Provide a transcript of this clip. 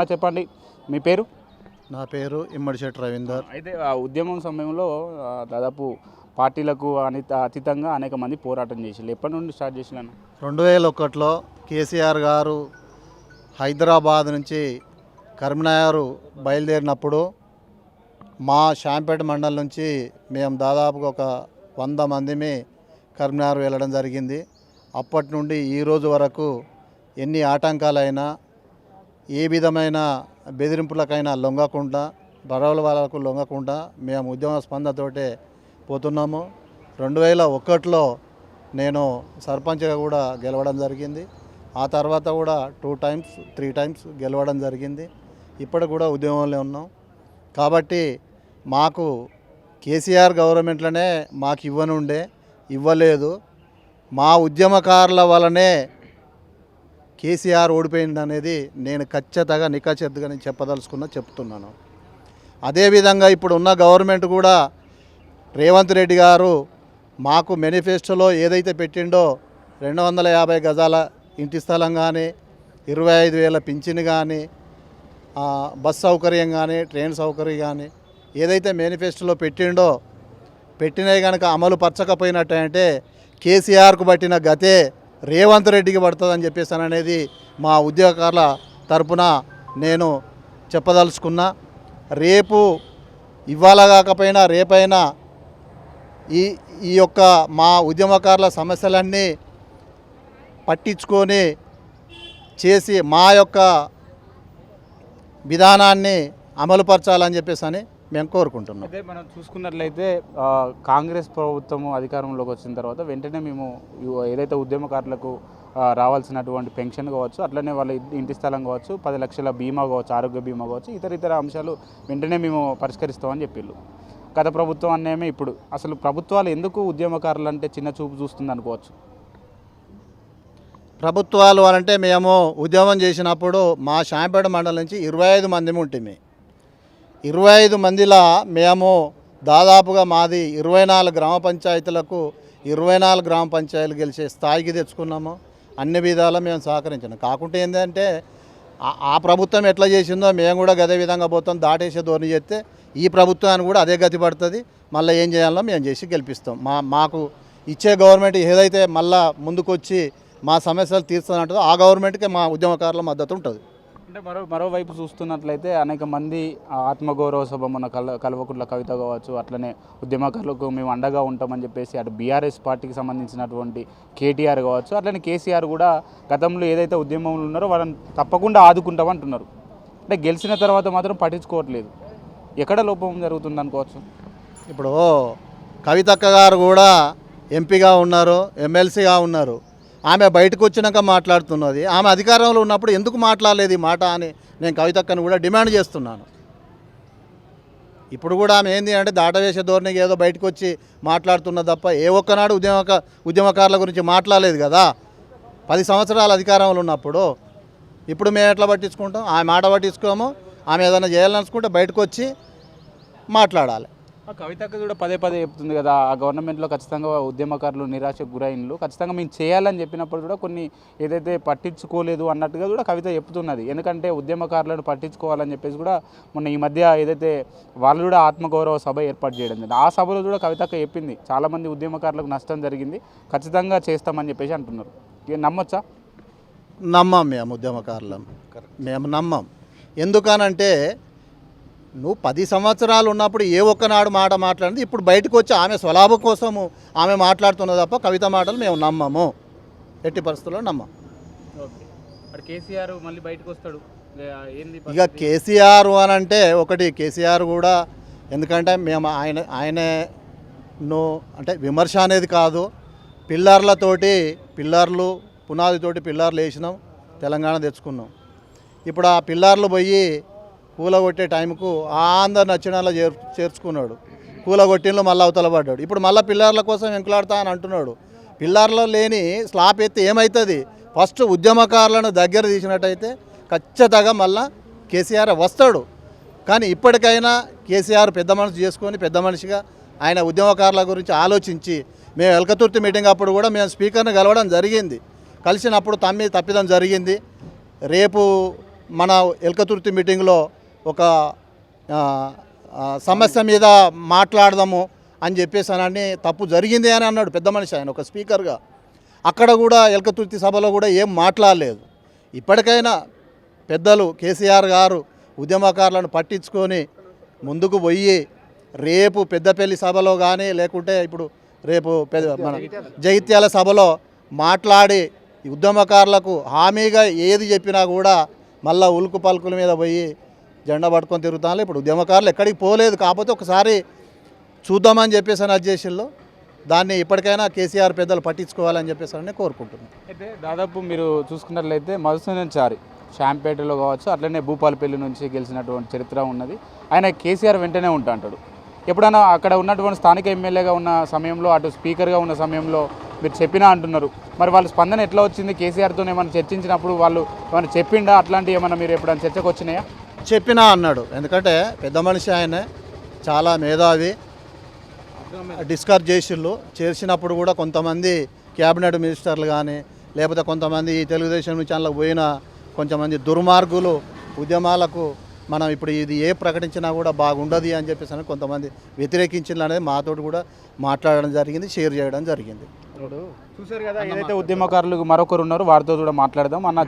చెప్పండి మీ పేరు? నా పేరు ఇమ్మడిశెట్టి రవీందర్. అయితే ఆ ఉద్యమం సమయంలో దాదాపు పార్టీలకు అతీతంగా అనేక మంది పోరాటం చేసిళ్ళు. ఎప్పటి నుండి స్టార్ట్ చేసిల్లను? 2001లో కేసీఆర్ గారు హైదరాబాద్ నుంచి కరీంనగర్ బయలుదేరినప్పుడు మా శాంపేట మండలం నుంచి మేము దాదాపుగా ఒక 100 మందిమి కరీంనగర్ వెళ్ళడం జరిగింది. అప్పటి నుండి ఈ రోజు వరకు ఎన్ని ఆటంకాలైనా ఏ విధమైన బెదిరింపులకైనా లొంగకుండా బరవల వాళ్ళకు లొంగకుండా మేము ఉద్యమ స్పందతోటే పోతున్నాము. 2001లో నేను సర్పంచ్గా కూడా గెలవడం జరిగింది. ఆ తర్వాత కూడా 2 టైమ్స్ 3 టైమ్స్ గెలవడం జరిగింది. ఇప్పుడు కూడా ఉద్యమంలో ఉన్నాం. కాబట్టి మాకు కేసీఆర్ గవర్నమెంట్లోనే మాకు ఇవ్వలేదు. మా ఉద్యమకారుల వలనే కేసీఆర్ ఓడిపోయింది అనేది నేను ఖచ్చితంగా నిఖచ్చితంగా చెప్తున్నాను. అదేవిధంగా ఇప్పుడు ఉన్న గవర్నమెంట్ కూడా రేవంత్ రెడ్డి గారు మాకు మేనిఫెస్టోలో ఏదైతే పెట్టిండో 250 గజాల ఇంటి స్థలం కానీ 25,000 పింఛన్ కానీ బస్ సౌకర్యం కానీ ట్రైన్ సౌకర్యం కానీ ఏదైతే మేనిఫెస్టోలో పెట్టినవి కనుక అమలు పరచకపోయినట్టంటే కేసీఆర్కు పట్టిన గతే రేవంత్ రెడ్డికి పడుతుందని చెప్పేసాను అనేది మా ఉద్యోగకారుల తరపున నేను చెప్పదలుచుకున్నా. రేపు ఇవాళ కాకపోయినా రేపైనా ఈ యొక్క మా ఉద్యమకారుల సమస్యలన్నీ పట్టించుకొని చేసి మా యొక్క విధానాన్ని అమలుపరచాలని చెప్పేసి మేము కోరుకుంటున్నాం. అయితే మనం చూసుకున్నట్లయితే కాంగ్రెస్ ప్రభుత్వం అధికారంలోకి వచ్చిన తర్వాత వెంటనే మేము ఏదైతే ఉద్యమకారులకు రావాల్సినటువంటి పెన్షన్ కావచ్చు, అట్లనే వాళ్ళ ఇంటి స్థలం కావచ్చు, 10 లక్షల బీమా కావచ్చు, ఆరోగ్య బీమా కావచ్చు, ఇతర అంశాలు వెంటనే మేము పరిష్కరిస్తామని చెప్పిళ్ళు. గత ప్రభుత్వం అన్నేమే ఇప్పుడు అసలు ప్రభుత్వాలు ఎందుకు ఉద్యమకారులు అంటే చిన్న చూపు చూస్తుంది అనుకోవచ్చు? ప్రభుత్వాలు అంటే మేము ఉద్యమం చేసినప్పుడు మా శాంపేట మండలం నుంచి 25 మంది ఉంటుంది. 25 మందిలో మేము దాదాపుగా మాది 24 గ్రామ పంచాయతీలకు 24 గ్రామ పంచాయతీలు గెలిచే స్థాయికి తెచ్చుకున్నాము. అన్ని విధాలా మేము సహకరించాము. కాకుంటే ఏంటంటే ఆ ప్రభుత్వం ఎట్లా చేసిందో మేము కూడా అదే విధంగా పోతాం. దాటేసే ధోరణి చేస్తే ఈ ప్రభుత్వాన్ని కూడా అదే గతి పడుతుంది. మళ్ళీ ఏం చేయాలో మేము చేసి గెలిపిస్తాం. మాకు ఇచ్చే గవర్నమెంట్ ఏదైతే మళ్ళీ ముందుకొచ్చి మా సమస్యలు తీర్చుతుందంటుందో ఆ గవర్నమెంట్కే మా ఉద్యమకారుల మద్దతు ఉంటుంది. అంటే మరోవైపు చూస్తున్నట్లయితే అనేక మంది ఆత్మగౌరవ సభ మన కల్వకుంట్ల కవిత కావచ్చు, అట్లనే ఉద్యమకారులకు మేము అండగా ఉంటామని చెప్పేసి అటు బీఆర్ఎస్ పార్టీకి సంబంధించినటువంటి కేటీఆర్ కావచ్చు, అట్లనే కేసీఆర్ కూడా గతంలో ఏదైతే ఉద్యమంలో ఉన్నారో వాళ్ళని తప్పకుండా ఆదుకుంటామంటున్నారు. అంటే గెలిచిన తర్వాత మాత్రం పట్టించుకోవట్లేదు. ఎక్కడ లోపం జరుగుతుంది అనుకోవచ్చు? ఇప్పుడు కవితక్క గారు కూడా ఎంపీగా ఉన్నారు, ఎమ్మెల్సీగా ఉన్నారు. ఆమె బయటకు వచ్చినాక మాట్లాడుతున్నది. ఆమె అధికారంలో ఉన్నప్పుడు ఎందుకు మాట్లాడలేదు ఈ మాట అని నేను కవితక్కను కూడా డిమాండ్ చేస్తున్నాను. ఇప్పుడు కూడా ఆమె ఏంది అంటే దాటవేసే ధోరణికి ఏదో బయటకు వచ్చి మాట్లాడుతున్నది తప్ప ఏ ఒక్కనాడు ఉద్యమకారుల గురించి మాట్లాడలేదు కదా 10 సంవత్సరాల అధికారంలో ఉన్నప్పుడు. ఇప్పుడు మేము ఎట్లా పట్టించుకుంటాం? ఆమె మాట పట్టించుకోము. ఆమె ఏదైనా చేయాలనుకుంటే బయటకు వచ్చి మాట్లాడాలి. కవితకు కూడా పదే చెప్తుంది కదా, ఆ గవర్నమెంట్లో ఖచ్చితంగా ఉద్యమకారులు నిరాశకు గురైనలు ఖచ్చితంగా మేము చేయాలని చెప్పినప్పుడు కూడా కొన్ని ఏదైతే పట్టించుకోలేదు అన్నట్టుగా కూడా కవిత చెప్తున్నది. ఎందుకంటే ఉద్యమకారులను పట్టించుకోవాలని చెప్పేసి కూడా మొన్న ఈ మధ్య ఏదైతే వాళ్ళు కూడా ఆత్మగౌరవ సభ ఏర్పాటు చేయడం జరిగింది. ఆ సభలో కూడా కవితక్క చెప్పింది చాలామంది ఉద్యమకారులకు నష్టం జరిగింది, ఖచ్చితంగా చేస్తామని చెప్పేసి అంటున్నారు. నమ్మొచ్చా? నమ్మం. మేము ఉద్యమకారులం మేము నమ్మం. ఎందుకనంటే నువ్వు 10 సంవత్సరాలు ఉన్నప్పుడు ఏ ఒక్కనాడు మాట మాట్లాడింది ఇప్పుడు బయటకు వచ్చి ఆమె స్వలాభం కోసము ఆమె మాట్లాడుతున్నది తప్ప కవిత మాటలు మేము నమ్మము. ఎట్టి పరిస్థితుల్లో నమ్మం. కేసీఆర్ మళ్ళీ బయటకు వస్తాడు ఇక కేసీఆర్ అని అంటే ఒకటి కేసీఆర్ కూడా ఎందుకంటే మేము ఆయనను అంటే విమర్శ అనేది కాదు, పునాదితోటి పిల్లర్లు వేసినాం, తెలంగాణ తెచ్చుకున్నాం. ఇప్పుడు ఆ పిల్లర్లు పోయి కూలగొట్టే టైంకు అందరు నచ్చినలా చేర్చుకున్నాడు. కూలగొట్టినలో మళ్ళీ అవతల పడ్డాడు. ఇప్పుడు మళ్ళీ పిల్లర్ల కోసం వెంకులాడుతా అని అంటున్నాడు. పిల్లర్లో లేని స్లాబ్ ఎత్తి ఏమవుతుంది? ఫస్ట్ ఉద్యమకారులను దగ్గర తీసినట్టయితే ఖచ్చితంగా మళ్ళీ కేసీఆర్ వస్తాడు. కానీ ఇప్పటికైనా కేసీఆర్ పెద్ద మనసు చేసుకొని పెద్ద మనిషిగా ఆయన ఉద్యమకారుల గురించి ఆలోచించి మేము ఎల్కతుర్తి మీటింగ్ అప్పుడు కూడా మేము స్పీకర్ని కలవడం జరిగింది. కలిసినప్పుడు తప్పిదం జరిగింది. రేపు మన ఎల్కతుర్తి మీటింగ్లో ఒక ఆ, సమస్య మీద మాట్లాడదాము అని చెప్పేసానని తప్పు జరిగింది అని అన్నాడు పెద్ద మనిషి, ఆయన ఒక స్పీకర్గా. అక్కడ కూడా ఎల్కతుర్తి సభలో కూడా ఏం మాట్లాడలేదు. ఇప్పటికైనా పెద్దలు కేసీఆర్ గారు ఉద్యమకారులను పట్టించుకొని ముందుకు పోయి రేపు పెద్దపల్లి సభలో కానీ లేకుంటే ఇప్పుడు రేపు మన జగిత్యాల సభలో మాట్లాడి ఈ ఉద్యమకారులకు హామీగా ఏది చెప్పినా కూడా మళ్ళా ఉలుకు పలుకుల మీద పోయి జెండా పట్టుకొని తిరుగుతాను. ఇప్పుడు ఉద్యమకారులు ఎక్కడికి పోలేదు, కాకపోతే ఒకసారి చూద్దామని చెప్పేసి అని అధ్యక్షుల్లో దాన్ని ఇప్పటికైనా కేసీఆర్ పెద్దలు పట్టించుకోవాలని చెప్పేసి అని కోరుకుంటున్నాను. అయితే దాదాపు మీరు చూసుకున్నట్లయితే మధుసూదన్ చారి శాంపేటలో కావచ్చు, అట్లనే భూపాలపల్లి నుంచి గెలిచినటువంటి చరిత్ర ఉన్నది. ఆయన కేసీఆర్ వెంటనే ఉంటా అంటాడు. ఎప్పుడైనా అక్కడ ఉన్నటువంటి స్థానిక ఎమ్మెల్యేగా ఉన్న సమయంలో, అటు స్పీకర్గా ఉన్న సమయంలో మీరు చెప్పినా అంటున్నారు, మరి వాళ్ళ స్పందన ఎట్లా వచ్చింది? కేసీఆర్తో ఏమైనా చర్చించినప్పుడు వాళ్ళు ఏమైనా చెప్పిండా? అట్లాంటివి ఏమైనా మీరు ఎప్పుడైనా చర్చకు వచ్చినాయా? చెప్పినా అన్నాడు, ఎందుకంటే పెద్ద మనిషి ఆయన చాలా మేధావి. డిస్కస్ చేసినప్పుడు కూడా కొంతమంది క్యాబినెట్ మినిస్టర్లు కానీ లేకపోతే కొంతమంది ఈ తెలుగుదేశం నుంచి అందులో పోయిన కొంతమంది దుర్మార్గులు ఉద్యమాలకు మనం ఇప్పుడు ఇది ఏ ప్రకటించినా కూడా బాగుండదు అని చెప్పేసి అని కొంతమంది వ్యతిరేకించిన అనేది మాతోటి కూడా మాట్లాడడం జరిగింది, షేర్ చేయడం జరిగింది. చూసారు కదా, ఏదైతే ఉద్యమకారులు మరొకరు ఉన్నారు వారితో కూడా మాట్లాడదాం అన్న.